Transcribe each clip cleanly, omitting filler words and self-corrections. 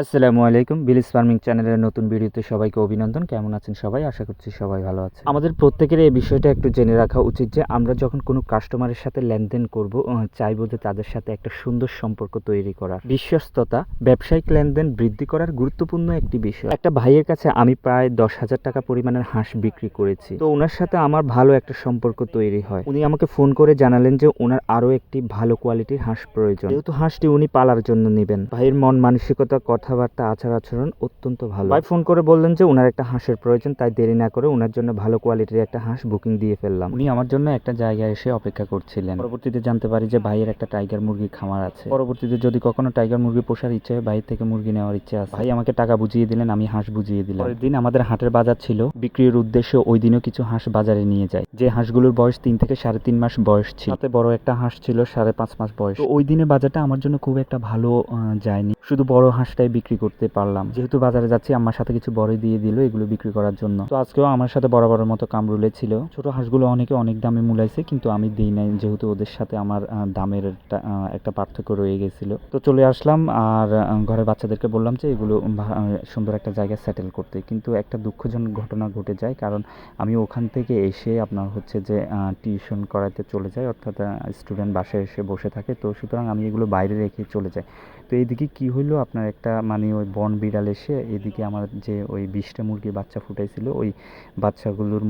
আসসালামু আলাইকুম। বিলিস ফার্মিং চ্যানেলের নতুন ভিডিওতে সবাইকে অভিনন্দন। কেমন আছেন সবাই? আশা করছি সবাই ভালো আছেন। আমাদের প্রত্যেকের এই বিষয়টা একটু জেনে রাখা উচিত যে আমরা যখন কোনো কাস্টমারের সাথে লেনদেন করব, চাইবো যে তাদের সাথে একটা সুন্দর সম্পর্ক তৈরি করা। বিশ্বস্ততা ব্যবসায়িক লেনদেন বৃদ্ধি করার গুরুত্বপূর্ণ একটি বিষয়। একটা ভাইয়ের কাছে আমি প্রায় 10,000 টাকা পরিমাণের হাঁস বিক্রি করেছি। তো ওনার সাথে আমার ভালো একটা সম্পর্ক তৈরি হয়। উনি আমাকে ফোন করে জানালেন যে ওনার আরও একটি ভালো কোয়ালিটির হাঁস প্রয়োজন। যেহেতু হাঁসটি উনি পালার জন্য নেবেন। ভাইয়ের মন মানসিকতা, কথাবার্তা, আচার-আচরণ অত্যন্ত ভালো। ভাই ফোন করে বললেন যে উনার একটা হাঁসের প্রয়োজন, তাই দেরি না করে উনার জন্য ভালো কোয়ালিটির একটা হাঁস বুকিং দিয়ে ফেললাম। উনি আমার জন্য একটা জায়গায় এসে অপেক্ষা করছিলেন। পরবর্তীতে জানতে পারি যে ভাইয়ের একটা টাইগার মুরগি খামার আছে। পরবর্তীতে যদি কখনো টাইগার মুরগি পোষার ইচ্ছে হয়, ভাই থেকে মুরগি নেওয়ার ইচ্ছে আছে। ভাই আমাকে টাকা বুঝিয়ে দিলেন, আমি হাঁস বুঝিয়ে দিলাম। পরের দিন আমাদের হাটের বাজার ছিল। বিক্রির উদ্দেশ্যে ওই দিনও কিছু হাঁস বাজারে নিয়ে যায়। যে হাঁসগুলোর বয়স 3 থেকে 3.5 মাস বয়স ছিল। তাতে বড় একটা হাঁস ছিল 5.5 মাস বয়স। তো ওই দিনে বাজারটা আমার জন্য খুব একটা ভালো যায়নি। শুধু বড় হাঁসটাই বিক্রি করতে পারলাম। যেহেতু বাজারে যাচ্ছি, আমার সাথে কিছু বড়ই দিয়ে দিল এগুলো বিক্রি করার জন্য। তো আজকেও আমার সাথে বরাবরের মতো কামরুলে ছিল। ছোট হাঁসগুলো অনেকে অনেক দামে মূলাইছে, কিন্তু আমি দিই নাই, যেহেতু ওদের সাথে আমার দামের একটা পার্থক্য রয়ে গেছিল। তো চলে আসলাম আর ঘরের বাচ্চাদেরকে বললাম যে এগুলো সুন্দর একটা জায়গায় সেটেল করতে। কিন্তু একটা দুঃখজনক ঘটনা ঘটে যায়, কারণ আমি ওখান থেকে এসে আপনার হচ্ছে যে টিউশন করাতে চলে যাই, অর্থাৎ স্টুডেন্ট বাসায় এসে বসে থাকে। তো সুতরাং আমি এগুলো বাইরে রেখে চলে যাই। তো এইদিকে কি হইলো, আপনার একটা মানে ওই বন বিড়াল এসে এদিকে আমার যে ওই 20টা মুরগি বাচ্চা ফুটাইছিল, ওই বাচ্চাগুলোর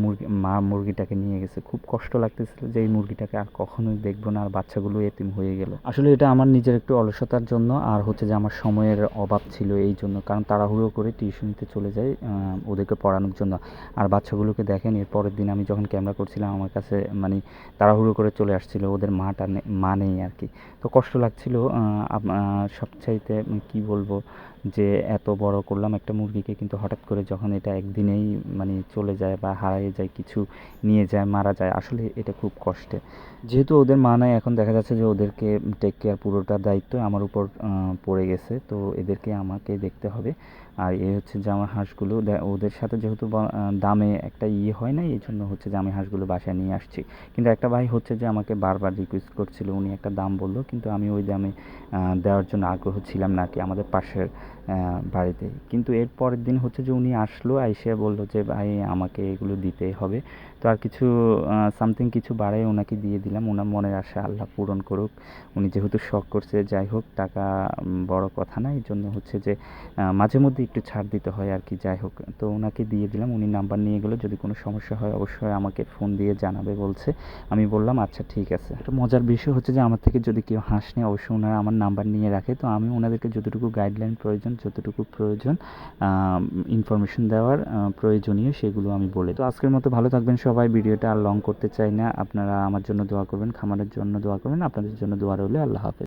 মুরগিটাকে নিয়ে গেছে। খুব কষ্ট লাগতেছিল যে এই মুরগিটাকে আর কখনোই দেখবো না, আর বাচ্চাগুলো এতিম হয়ে গেল। আসলে এটা আমার নিজের একটু অলসতার জন্য, আর হচ্ছে যে আমার সময়ের অভাব ছিল এই জন্য, কারণ তাড়াহুড়ো করে টিউশনিতে চলে যাই ওদেরকে পড়ানোর জন্য। আর বাচ্চাগুলোকে দেখেন, এর পরের দিন আমি যখন ক্যামেরা করছিলাম, আমার কাছে মানে তাড়াহুড়ো করে চলে আসছিল, ওদের মা নেই আর কি। তো কষ্ট লাগছিল। সবচাইতে কি বলবো, যে এত বড় করলাম একটা মুরগিকে, কিন্তু হঠাৎ করে যখন এটা একদিনেই মানে চলে যায় বা হারিয়ে যায়, কিছু নিয়ে যায়, মারা যায়, আসলে এটা খুব কষ্টে। যেহেতু ওদের মা নাই, এখন দেখা যাচ্ছে যে ওদেরকে টেক কেয়ার পুরোটা দায়িত্ব আমার উপর পড়ে গেছে। তো এদেরকে আমাকে দেখতে হবে। আর এই হচ্ছে যে আমার হাঁসগুলো ওদের সাথে যেহেতু দামে একটা হয় না, এই জন্য হচ্ছে যে আমি হাঁসগুলো বাসায় নিয়ে আসছি। কিন্তু একটা ভাই হচ্ছে যে আমাকে বারবার রিকোয়েস্ট করছিল, উনি একটা দাম বললো, কিন্তু আমি ওই দামে দেওয়ার জন্য আগ্রহ ছিলাম না কি, আমাদের পাশের বাড়িতে। কিন্তু এর পরের দিন হচ্ছে যে উনি আসলো, আইসে বলল যে ভাই আমাকে এগুলো দিতেই হবে। তো আর কিছু সামথিং কিছু বাড়াই ওনাকে দিয়ে দিলাম। ওনার মনের আশা আল্লাহ পূরণ করুক। উনি যেহেতু শখ করছে, যাই হোক, টাকা বড় কথা না, এই জন্য হচ্ছে যে মাঝে মধ্যে একটু ছাড় দিতে হয় আর কি। যাই হোক, তো ওনাকে দিয়ে দিলাম। উনি নাম্বার নিয়ে গেলো, যদি কোনো সমস্যা হয় অবশ্যই আমাকে ফোন দিয়ে জানাবে বলছে। আমি বললাম আচ্ছা ঠিক আছে। একটা মজার বিষয় হচ্ছে যে আমার থেকে যদি কেউ হাঁস নেয়, অবশ্যই ওনারা আমার নাম্বার নিয়ে রাখে। তো আমি ওনাদেরকে যতটুকু গাইডলাইন প্রয়োজন, যতটুকু প্রয়োজন ইনফরমেশন দেওয়ার প্রয়োজনীয়, সেগুলো আমি বলে। তো আজকের মতো ভালো থাকবেন সবাই। ভিডিওটা আর লং করতে চাই না। আপনারা আমার জন্য দোয়া করবেন, খামারের জন্য দোয়া করবেন। আপনাদের জন্য দোয়া রইল। আল্লাহ হাফেজ।